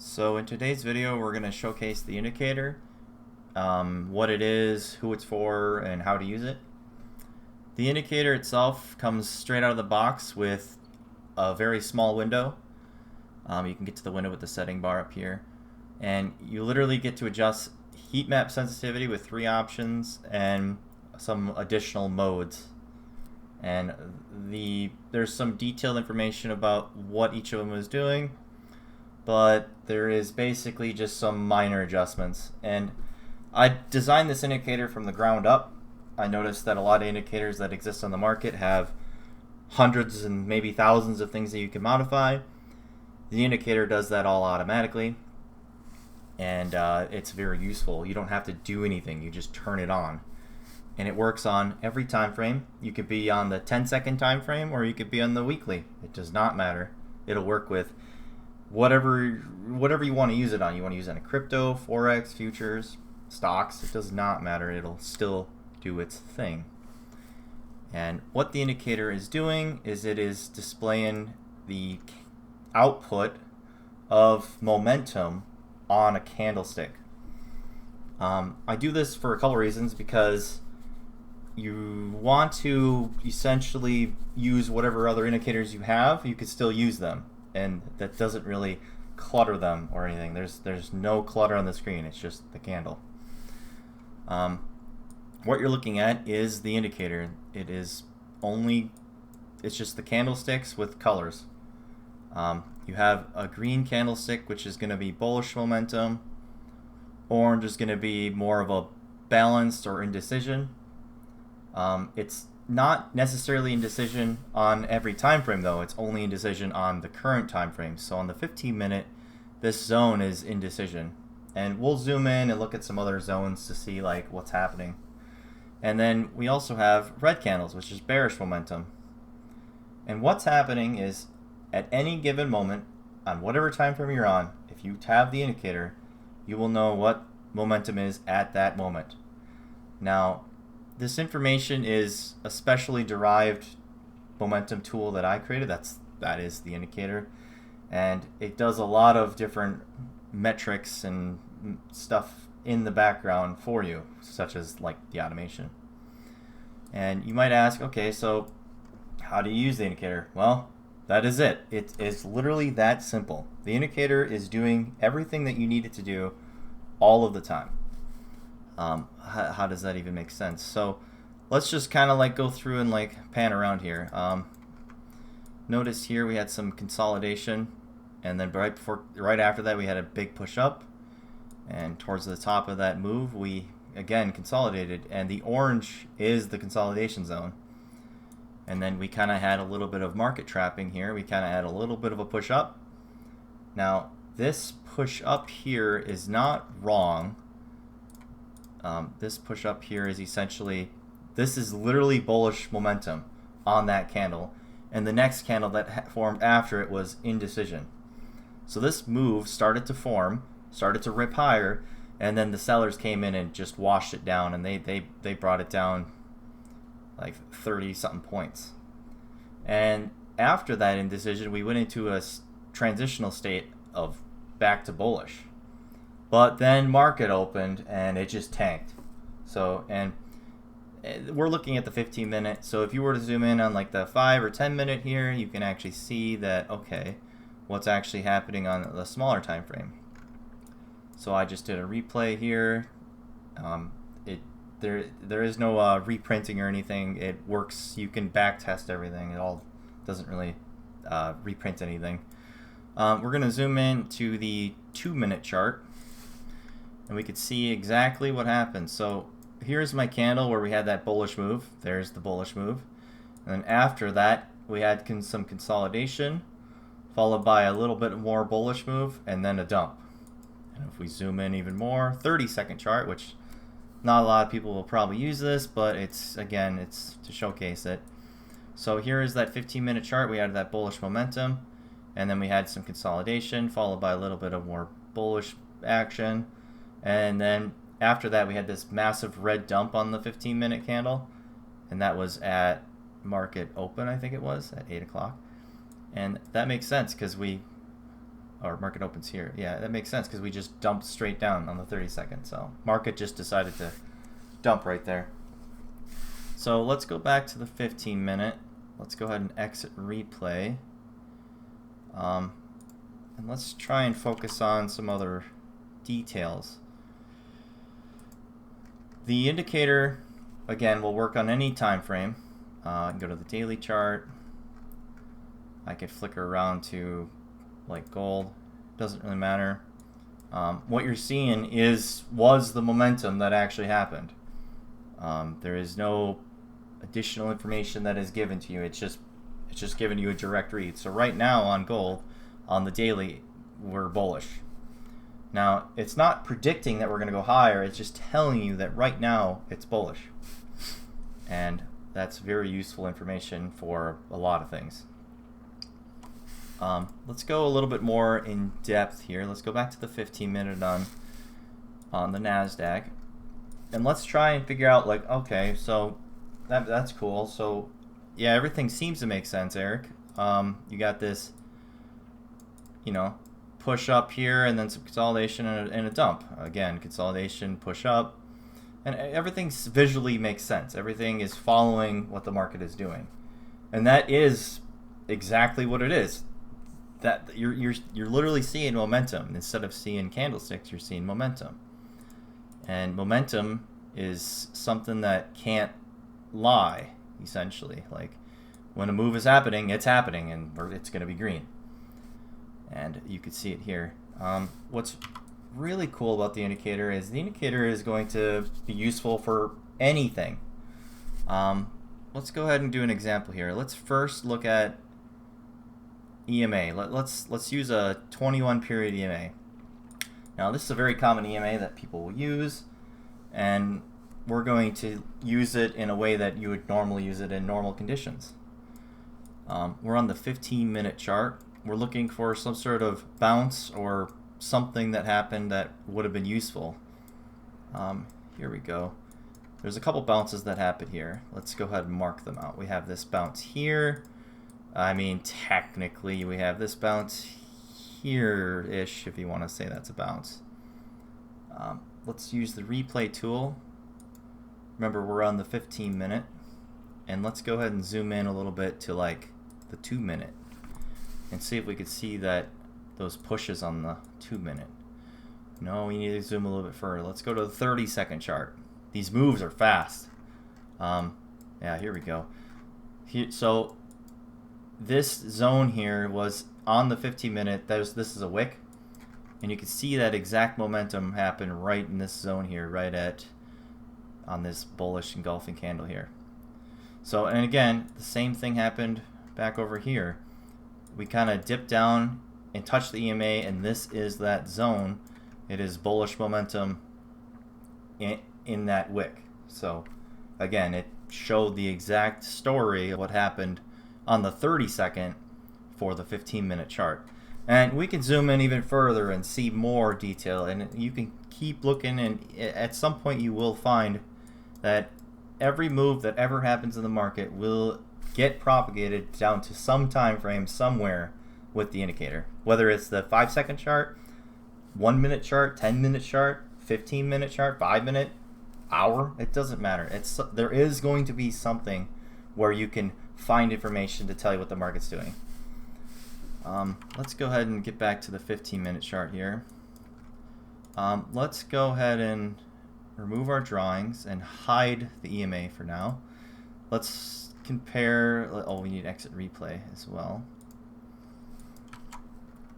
So in today's video we're going to showcase the indicator, what it is, who it's for, and how to use it. The indicator itself comes straight out of the box with a very small window. You can get to the window with the setting bar up here, and you literally get to adjust heat map sensitivity with 3 options and some additional modes. And there's some detailed information about what each of them is doing, but there is basically just some minor adjustments. And I designed this indicator from the ground up. I noticed that a lot of indicators that exist on the market have hundreds and maybe thousands of things that you can modify. The indicator does that all automatically, and it's very useful. You don't have to do anything, you just turn it on. And it works on every time frame. You could be on the 10-second time frame, or you could be on the weekly. It does not matter. It'll work with whatever you want to use it on. You want to use it on crypto, forex, futures, stocks. It does not matter. It'll still do its thing. And what the indicator is doing is it is displaying the output of momentum on a candlestick. I do this for a couple reasons, because you want to essentially use whatever other indicators you have. You could still use them, and that doesn't really clutter them or anything. There's no clutter on the screen. It's just the candle. What you're looking at is the indicator. It's just the candlesticks with colors. You have a green candlestick, which is going to be bullish momentum. Orange is going to be more of a balanced or indecision. It's not necessarily indecision on every time frame, though. It's only indecision on the current time frame. So on the 15-minute, this zone is indecision. And we'll zoom in and look at some other zones to see like what's happening. And then we also have red candles, which is bearish momentum. And what's happening is, at any given moment, on whatever time frame you're on, if you have the indicator, you will know what momentum is at that moment. Now, this information is a specially derived momentum tool that I created. That is the indicator, and it does a lot of different metrics and stuff in the background for you, such as like the automation. And you might ask, okay, so how do you use the indicator? Well, that is it. It is literally that simple. The indicator is doing everything that you need it to do all of the time. How does that even make sense? So let's just kind of like go through and like pan around here. Notice here we had some consolidation, and then right after that we had a big push up, and towards the top of that move we again consolidated, and the orange is the consolidation zone. And then we kind of had a little bit of market trapping here. We kind of had a little bit of a push up. Now this push up here is not wrong. This push up here is essentially, this is literally bullish momentum on that candle, and the next candle that formed after it was indecision. So this move started to form, started to rip higher, and then the sellers came in and just washed it down, and they brought it down like 30 something points. And after that indecision, we went into a transitional state of back to bullish. But then market opened and it just tanked. So, and we're looking at the 15-minute. So if you were to zoom in on like the 5 or 10-minute here, you can actually see that, okay, what's actually happening on the smaller time frame. So I just did a replay here. There is no reprinting or anything. It works. You can back test everything. It all doesn't really reprint anything. We're going to zoom in to the 2-minute chart, and we could see exactly what happened. So here's my candle where we had that bullish move. There's the bullish move. And then after that, we had some consolidation, followed by a little bit more bullish move, and then a dump. And if we zoom in even more, 30-second chart, which not a lot of people will probably use this, but it's, again, it's to showcase it. So here is that 15-minute chart. We had that bullish momentum, and then we had some consolidation, followed by a little bit of more bullish action. And then after that, we had this massive red dump on the 15-minute candle, and that was at market open, I think it was, at 8 o'clock. And that makes sense, because we or market opens here. Yeah, that makes sense because we just dumped straight down on the 30-second. So market just decided to dump right there. So let's go back to the 15-minute. Let's go ahead and exit replay. And let's try and focus on some other details. The indicator, again, will work on any time frame. I can go to the daily chart. I could flicker around to like gold. Doesn't really matter. What you're seeing was the momentum that actually happened. There is no additional information that is given to you. It's just giving you a direct read. So right now on gold, on the daily, we're bullish. Now, it's not predicting that we're going to go higher. It's just telling you that right now it's bullish. And that's very useful information for a lot of things. Let's go a little bit more in depth here. Let's go back to the 15-minute on the NASDAQ. And let's try and figure out, like, okay, so that's cool. So, yeah, everything seems to make sense, Eric. You got this, you know, push up here and then some consolidation and a dump. Again, consolidation, push up. And everything visually makes sense. Everything is following what the market is doing. And that is exactly what it is. That you're literally seeing momentum. Instead of seeing candlesticks, you're seeing momentum. And momentum is something that can't lie, essentially. Like, when a move is happening, it's happening, and it's going to be green. And you can see it here. What's really cool about the indicator is going to be useful for anything. Let's go ahead and do an example here. Let's first look at EMA. Let's use a 21 period EMA. Now this is a very common EMA that people will use, and we're going to use it in a way that you would normally use it in normal conditions. We're on the 15-minute chart. We're looking for some sort of bounce or something that happened that would have been useful. Here we go. There's a couple bounces that happened here. Let's go ahead and mark them out. We have this bounce here. I mean, technically we have this bounce here-ish, if you want to say that's a bounce. Let's use the replay tool. Remember, we're on the 15-minute. And let's go ahead and zoom in a little bit to like the 2-minute and see if we could see that those pushes on the 2-minute. No, we need to zoom a little bit further. Let's go to the 30-second chart. These moves are fast. Yeah, here we go. So this zone here was on the 15-minute. This is a wick, and you can see that exact momentum happen right in this zone here, right on this bullish engulfing candle here. So, and again, the same thing happened back over here. We kind of dipped down and touched the EMA, and this is that zone. It is bullish momentum in that wick. So again, it showed the exact story of what happened on the 30-second for the 15-minute chart. And we can zoom in even further and see more detail, and you can keep looking, and at some point you will find that every move that ever happens in the market will get propagated down to some time frame somewhere with the indicator. Whether it's the 5-second chart, 1-minute chart, 10-minute chart, 15-minute chart, 5-minute, hour, it doesn't matter. There is going to be something where you can find information to tell you what the market's doing. Let's go ahead and get back to the 15-minute chart here. Let's go ahead and remove our drawings and hide the EMA for now. Let's compare. Oh, we need exit replay as well.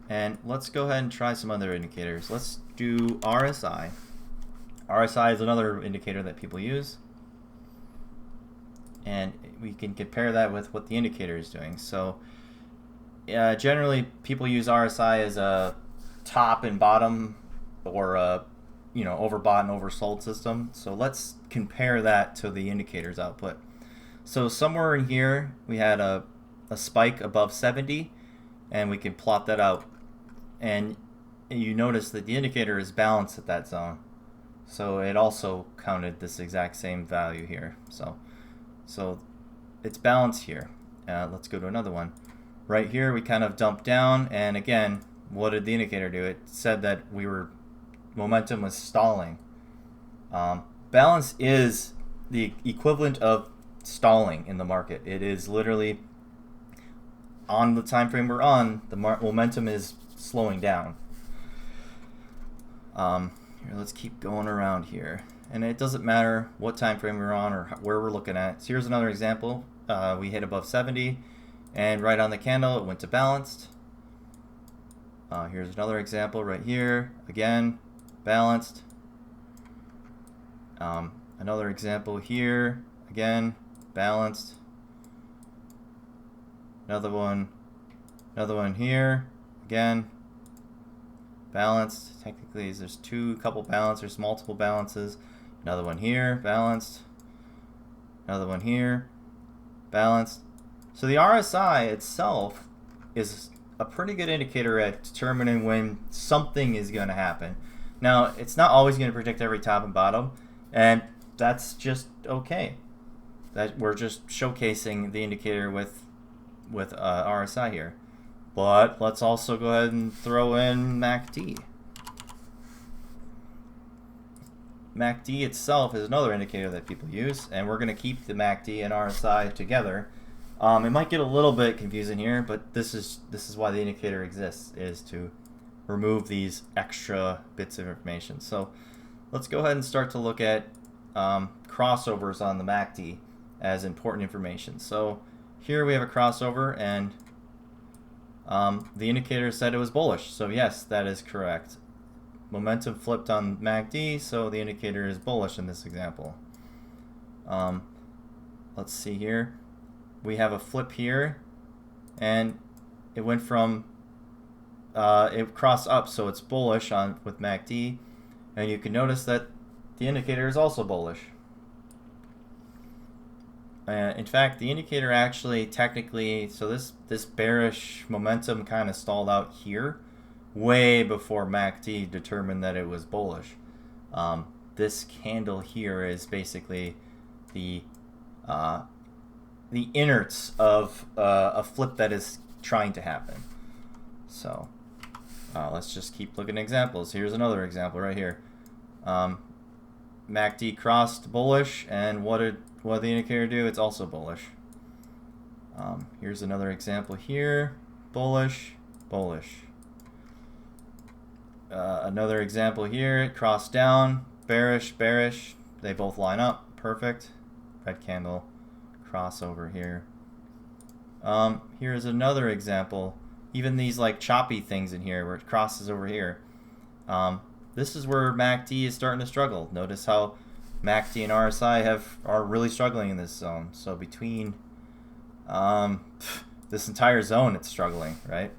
And let's go ahead and try some other indicators. Let's do RSI. RSI is another indicator that people use, and we can compare that with what the indicator is doing. So generally people use RSI as a top and bottom, or a overbought and oversold system. So let's compare that to the indicator's output. So somewhere in here we had a spike above 70, and we can plot that out, and you notice that the indicator is balanced at that zone. So it also counted this exact same value here. So it's balanced here. Let's go to another one. Right here we kind of dumped down, and again what did the indicator do? It said that momentum was stalling. Balance is the equivalent of stalling in the market. It is literally, on the time frame we're on, the momentum is slowing down. Here, let's keep going around here. And it doesn't matter what time frame we're on or where we're looking at. So here's another example. We hit above 70, and right on the candle it went to balanced. Here's another example right here. Again, balanced. Another example here. Again, balanced. Another one here. Again, balanced. Technically, there's couple balance. There's multiple balances. Another one here, balanced. Another one here, balanced. So the RSI itself is a pretty good indicator at determining when something is going to happen. Now, it's not always going to predict every top and bottom, and that's just okay. That we're just showcasing the indicator with RSI here. But let's also go ahead and throw in MACD. MACD itself is another indicator that people use, and we're going to keep the MACD and RSI together. It might get a little bit confusing here, but this is why the indicator exists, is to remove these extra bits of information. So let's go ahead and start to look at crossovers on the MACD as important information. So here we have a crossover, and the indicator said it was bullish. So yes, that is correct. Momentum flipped on MACD, so the indicator is bullish in this example. Let's see here. We have a flip here, and it went from it crossed up, so it's bullish with MACD, and you can notice that the indicator is also bullish. In fact, the indicator actually technically, so this bearish momentum kind of stalled out here way before MACD determined that it was bullish. This candle here is basically the innards of a flip that is trying to happen. So let's just keep looking at examples. Here's another example right here. MACD crossed bullish, and what did the indicator do? It's also bullish. Here's another example here. Bullish, bullish. Another example here. It crossed down. Bearish, bearish. They both line up. Perfect. Red candle. Crossover here. Here's another example. Even these like choppy things in here where it crosses over here. This is where MACD is starting to struggle. Notice how MACD and RSI are really struggling in this zone. So between this entire zone, it's struggling, right?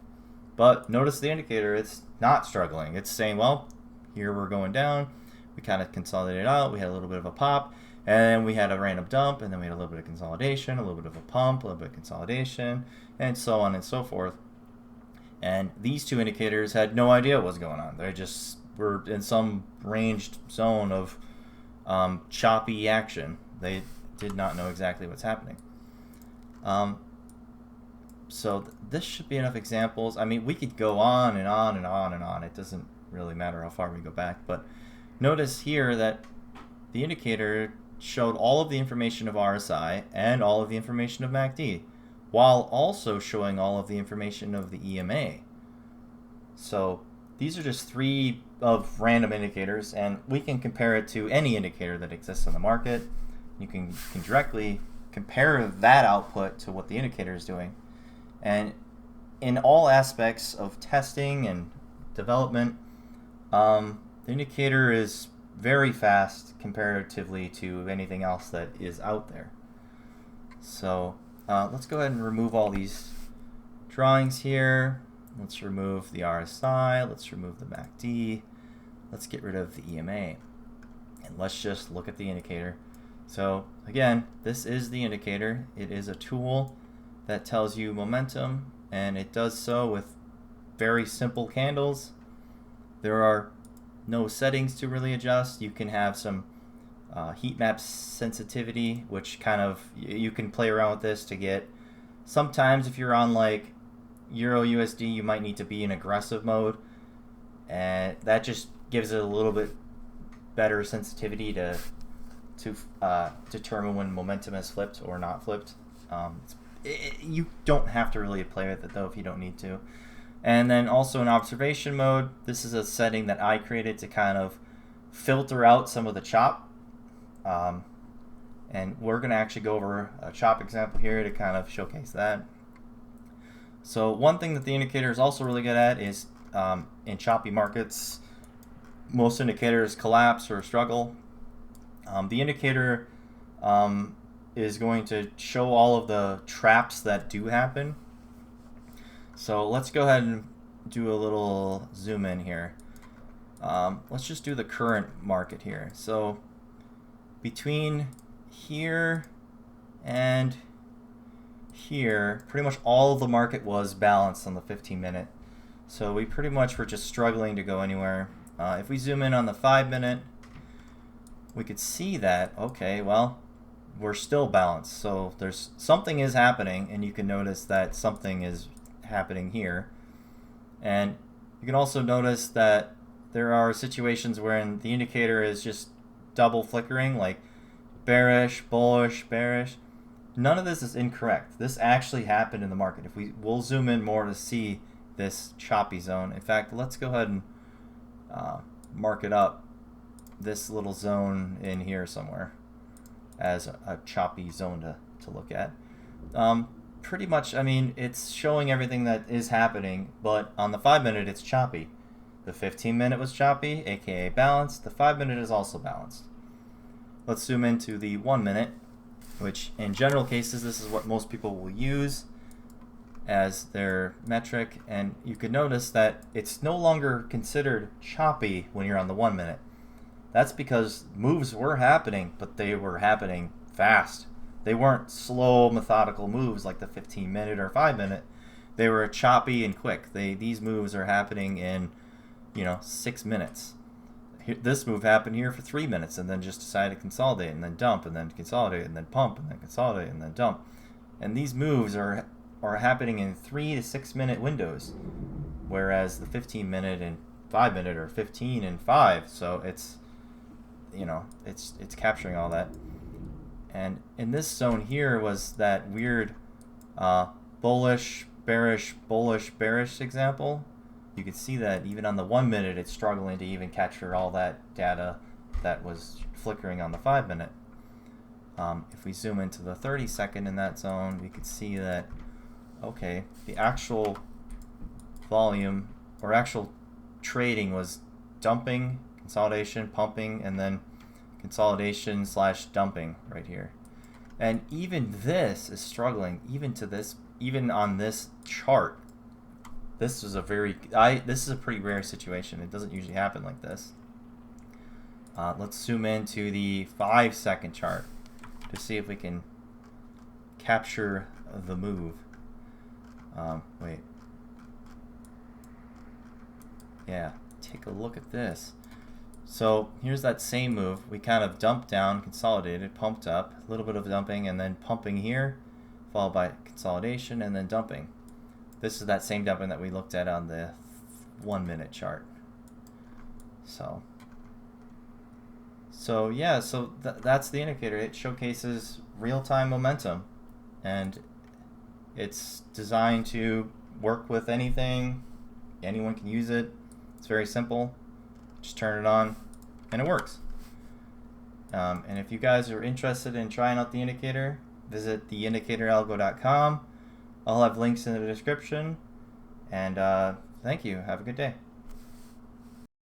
But notice the indicator, it's not struggling. It's saying, well, here we're going down. We kind of consolidated out. We had a little bit of a pop, and we had a random dump, and then we had a little bit of consolidation, a little bit of a pump, a little bit of consolidation, and so on and so forth. And these two indicators had no idea what was going on. They just were in some ranged zone of choppy action. They did not know exactly what's happening. So this should be enough examples. I mean, we could go on and on and on and on. It doesn't really matter how far we go back. But notice here that the indicator showed all of the information of RSI and all of the information of MACD, while also showing all of the information of the EMA. So these are just three of random indicators, and we can compare it to any indicator that exists in the market. You can directly compare that output to what the indicator is doing. And in all aspects of testing and development, the indicator is very fast comparatively to anything else that is out there. So let's go ahead and remove all these drawings here. Let's remove the RSI. Let's remove the MACD. Let's get rid of the EMA. And let's just look at the indicator. So again, this is the indicator. It is a tool that tells you momentum, and it does so with very simple candles. There are no settings to really adjust. You can have some heat map sensitivity, which kind of, you can play around with this to get, sometimes if you're on like Euro USD, you might need to be in aggressive mode, and that just gives it a little bit better sensitivity to determine when momentum has flipped or not flipped. You don't have to really play with it though if you don't need to. And then also in observation mode, this is a setting that I created to kind of filter out some of the chop. And we're going to actually go over a chop example here to kind of showcase that. So one thing that the indicator is also really good at is in choppy markets, most indicators collapse or struggle. The indicator is going to show all of the traps that do happen. So let's go ahead and do a little zoom in here. Let's just do the current market here. So between here and here, pretty much all of the market was balanced on the 15-minute. So we pretty much were just struggling to go anywhere. If we zoom in on the 5-minute, we could see that, okay, well, we're still balanced. So there's something is happening, and you can notice that something is happening here. And you can also notice that there are situations wherein the indicator is just double flickering, like bearish, bullish, bearish. None of this is incorrect. This actually happened in the market. We'll zoom in more to see this choppy zone. In fact, let's go ahead and mark it up, this little zone in here somewhere, as a choppy zone to look at. Pretty much, I mean, it's showing everything that is happening, but on the 5-minute it's choppy. The 15-minute was choppy, aka balanced. The 5-minute is also balanced. Let's zoom into the 1-minute, which in general cases, this is what most people will use as their metric. And you can notice that it's no longer considered choppy when you're on the 1-minute. That's because moves were happening, but they were happening fast. They weren't slow, methodical moves like the 15-minute or 5-minute. They were choppy and quick. These moves are happening in, 6 minutes. This move happened here for 3 minutes and then just decided to consolidate and then dump and then consolidate and then pump and then consolidate and then dump. And these moves are happening in 3 to 6 minute windows, whereas the 15-minute and 5-minute are 15 and 5. So it's capturing all that. And in this zone here was that weird bullish, bearish, bullish, bearish example. You can see that even on the 1-minute, it's struggling to even capture all that data that was flickering on the 5-minute. If we zoom into the 30-second in that zone, we could see that, okay, the actual volume or actual trading was dumping, consolidation, pumping, and then consolidation / dumping right here. And even this is struggling, even on this chart. This is a pretty rare situation. It doesn't usually happen like this. Let's zoom into the 5-second chart to see if we can capture the move. Wait. Yeah, take a look at this. So here's that same move. We kind of dumped down, consolidated, pumped up, a little bit of dumping, and then pumping here, followed by consolidation, and then dumping. This is that same dumping that we looked at on the 1-minute chart. So yeah, that's the indicator. It showcases real-time momentum, and it's designed to work with anything. Anyone can use it. It's very simple. Just turn it on, and it works. And if you guys are interested in trying out the indicator, visit theindicatoralgo.com. I'll have links in the description. And thank you. Have a good day.